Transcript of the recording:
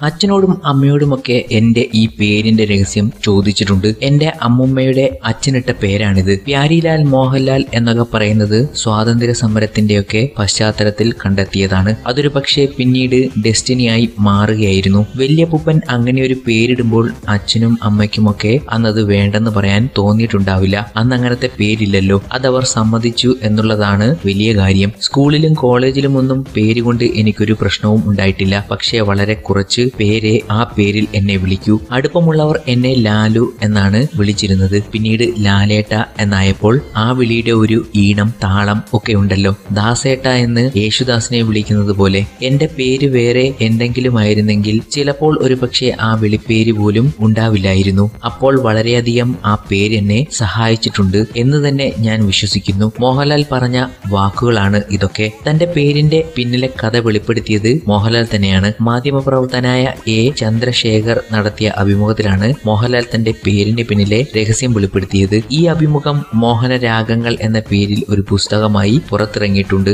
അച്ഛനോടും അമ്മയോടുമൊക്കെ എന്റെ ഈ പേരിന്റെ രഹസ്യം ചോദിച്ചിട്ടുണ്ട്. എന്റെ അമ്മുമ്മയുടെ അച്ഛനിട്ട പേരാണിത്. പ്യാരിലാൽ മോഹൻലാൽ എന്നൊക്കെ പറയുന്നത് സ്വാതന്ത്ര്യ സമരത്തിന്റെയൊക്കെ പശ്ചാത്തലത്തിൽ കണ്ടെത്തിയതാണ്. അതൊരു പക്ഷേ പിന്നീട് ഡെസ്റ്റിനിയായി മാറുകയായിരുന്നു. വല്യപ്പൂപ്പൻ അങ്ങനെ ഒരു പേരിടുമ്പോൾ അച്ഛനും അമ്മയ്ക്കുമൊക്കെ അന്നത് വേണ്ടെന്ന് പറയാൻ തോന്നിയിട്ടുണ്ടാവില്ല. അന്ന് അങ്ങനത്തെ പേരില്ലല്ലോ. അതവർ സമ്മതിച്ചു എന്നുള്ളതാണ് വലിയ കാര്യം. സ്കൂളിലും കോളേജിലും ഒന്നും പേരുകൊണ്ട് എനിക്കൊരു പ്രശ്നവും ഉണ്ടായിട്ടില്ല. പക്ഷേ വളരെ കുറച്ച് പേരെ ആ പേരിൽ എന്നെ വിളിക്കൂ. അടുപ്പമുള്ളവർ എന്നെ ലാലു എന്നാണ് വിളിച്ചിരുന്നത്. പിന്നീട് ലാലേട്ട എന്നായപ്പോൾ ആ വിളിയുടെ ഒരു ഈണം താളം ഒക്കെ ഉണ്ടല്ലോ. ദാസേട്ട എന്ന് യേശുദാസിനെ വിളിക്കുന്നത് പോലെ എന്റെ പേര് വേറെ എന്തെങ്കിലും ആയിരുന്നെങ്കിൽ ചിലപ്പോൾ ഒരു പക്ഷേ ആ വിളിപ്പേര് പോലും ഉണ്ടാവില്ലായിരുന്നു. അപ്പോൾ വളരെയധികം ആ പേര് എന്നെ സഹായിച്ചിട്ടുണ്ട് എന്ന് തന്നെ ഞാൻ വിശ്വസിക്കുന്നു. മോഹൻലാൽ പറഞ്ഞ വാക്കുകളാണ് ഇതൊക്കെ. തന്റെ പേരിന്റെ പിന്നിലെ കഥ വെളിപ്പെടുത്തിയത് മോഹൻലാൽ തന്നെയാണ്. മാധ്യമപ്രവർത്തനായ എ ചന്ദ്രശേഖർ നടത്തിയ അഭിമുഖത്തിലാണ് മോഹൻലാൽ തന്റെ പേരിന്റെ പിന്നിലെ രഹസ്യം വെളിപ്പെടുത്തിയത്. ഈ അഭിമുഖം മോഹനരാഗങ്ങൾ എന്ന പേരിൽ ഒരു പുസ്തകമായി പുറത്തിറങ്ങിയിട്ടുണ്ട്.